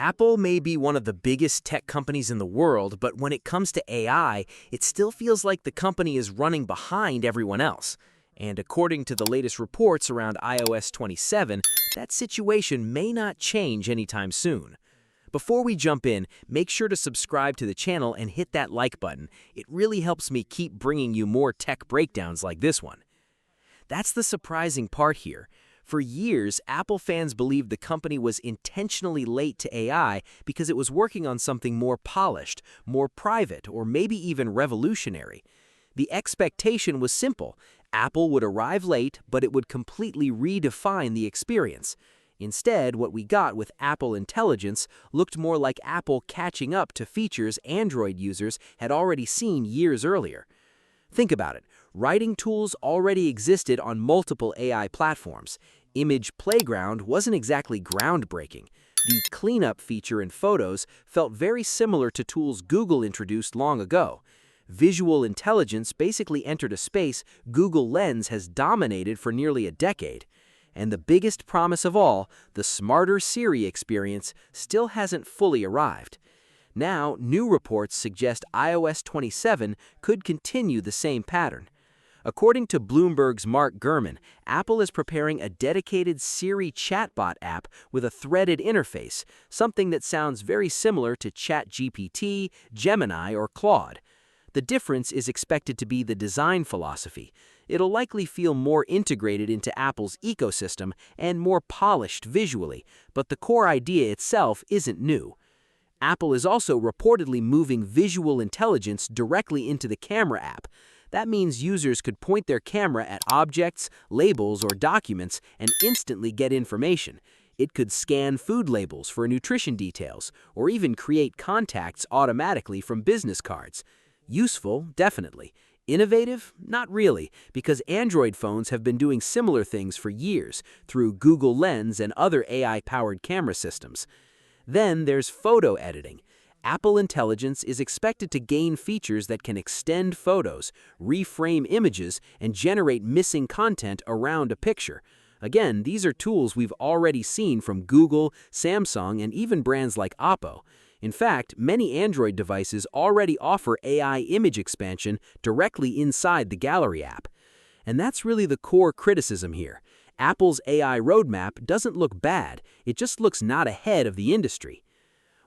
Apple may be one of the biggest tech companies in the world, but when it comes to AI, it still feels like the company is running behind everyone else. And according to the latest reports around iOS 27, that situation may not change anytime soon. Before we jump in, make sure to subscribe to the channel and hit that like button. It really helps me keep bringing you more tech breakdowns like this one. That's the surprising part here. For years, Apple fans believed the company was intentionally late to AI because it was working on something more polished, more private, or maybe even revolutionary. The expectation was simple. Apple would arrive late, but it would completely redefine the experience. Instead, what we got with Apple Intelligence looked more like Apple catching up to features Android users had already seen years earlier. Think about it. Writing tools already existed on multiple AI platforms. Image Playground wasn't exactly groundbreaking. The cleanup feature in Photos felt very similar to tools Google introduced long ago. Visual intelligence basically entered a space Google Lens has dominated for nearly a decade. And the biggest promise of all, the smarter Siri experience, still hasn't fully arrived. Now, new reports suggest iOS 27 could continue the same pattern. According to Bloomberg's Mark Gurman, Apple is preparing a dedicated Siri chatbot app with a threaded interface, something that sounds very similar to ChatGPT, Gemini, or Claude. The difference is expected to be the design philosophy. It'll likely feel more integrated into Apple's ecosystem and more polished visually, but the core idea itself isn't new. Apple is also reportedly moving visual intelligence directly into the camera app. That means users could point their camera at objects, labels, or documents and instantly get information. It could scan food labels for nutrition details, or even create contacts automatically from business cards. Useful, definitely. Innovative? Not really, because Android phones have been doing similar things for years through Google Lens and other AI-powered camera systems. Then there's photo editing. Apple Intelligence is expected to gain features that can extend photos, reframe images, and generate missing content around a picture. Again, these are tools we've already seen from Google, Samsung, and even brands like Oppo. In fact, many Android devices already offer AI image expansion directly inside the Gallery app. And that's really the core criticism here. Apple's AI roadmap doesn't look bad, it just looks not ahead of the industry.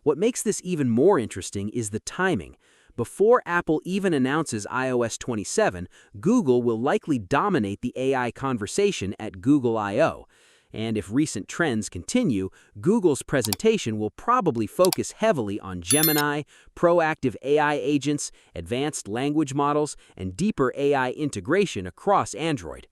What makes this even more interesting is the timing. Before Apple even announces iOS 27, Google will likely dominate the AI conversation at Google I/O. And if recent trends continue, Google's presentation will probably focus heavily on Gemini, proactive AI agents, advanced language models, and deeper AI integration across Android.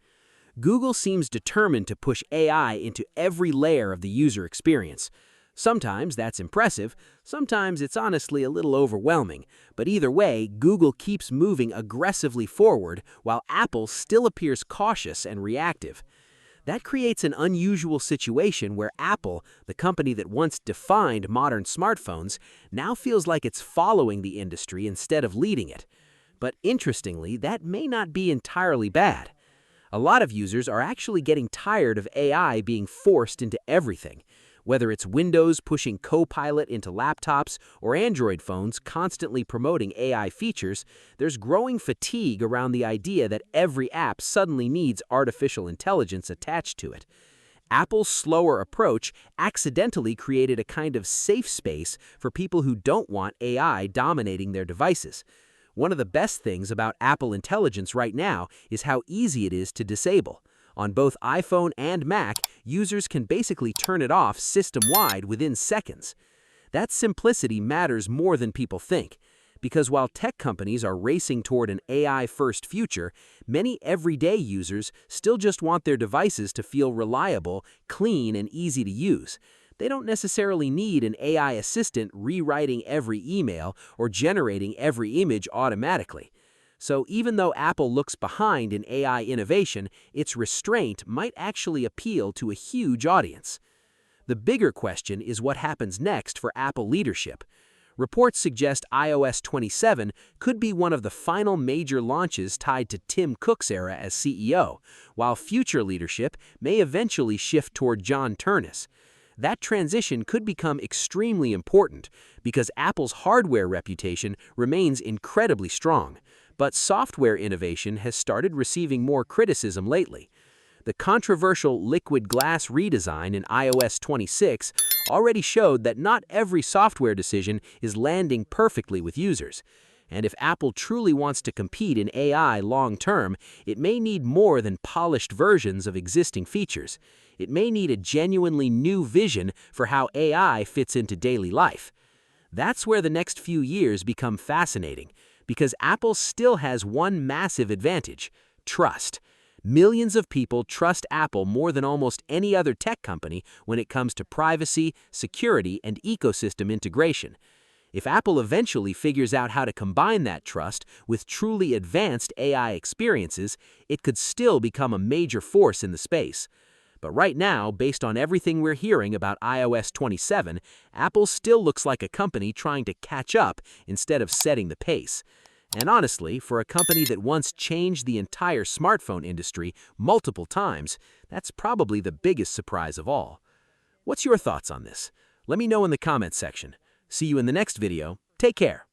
Google seems determined to push AI into every layer of the user experience. Sometimes that's impressive, sometimes it's honestly a little overwhelming, but either way, Google keeps moving aggressively forward while Apple still appears cautious and reactive. That creates an unusual situation where Apple, the company that once defined modern smartphones, now feels like it's following the industry instead of leading it. But interestingly, that may not be entirely bad. A lot of users are actually getting tired of AI being forced into everything. Whether it's Windows pushing Copilot into laptops or Android phones constantly promoting AI features, there's growing fatigue around the idea that every app suddenly needs artificial intelligence attached to it. Apple's slower approach accidentally created a kind of safe space for people who don't want AI dominating their devices. One of the best things about Apple Intelligence right now is how easy it is to disable. On both iPhone and Mac, users can basically turn it off system-wide within seconds. That simplicity matters more than people think, because while tech companies are racing toward an AI-first future, many everyday users still just want their devices to feel reliable, clean, and easy to use. They don't necessarily need an AI assistant rewriting every email or generating every image automatically. So even though Apple looks behind in AI innovation, its restraint might actually appeal to a huge audience. The bigger question is what happens next for Apple leadership. Reports suggest iOS 27 could be one of the final major launches tied to Tim Cook's era as CEO, while future leadership may eventually shift toward John Ternus. that transition could become extremely important because Apple's hardware reputation remains incredibly strong, but software innovation has started receiving more criticism lately. The controversial liquid glass redesign in iOS 26 already showed that not every software decision is landing perfectly with users. And if Apple truly wants to compete in AI long-term, it may need more than polished versions of existing features. It may need a genuinely new vision for how AI fits into daily life. That's where the next few years become fascinating, because Apple still has one massive advantage: trust. Millions of people trust Apple more than almost any other tech company when it comes to privacy, security, and ecosystem integration. If Apple eventually figures out how to combine that trust with truly advanced AI experiences, it could still become a major force in the space. But right now, based on everything we're hearing about iOS 27, Apple still looks like a company trying to catch up instead of setting the pace. And honestly, for a company that once changed the entire smartphone industry multiple times, that's probably the biggest surprise of all. What's your thoughts on this? Let me know in the comments section. See you in the next video. Take care.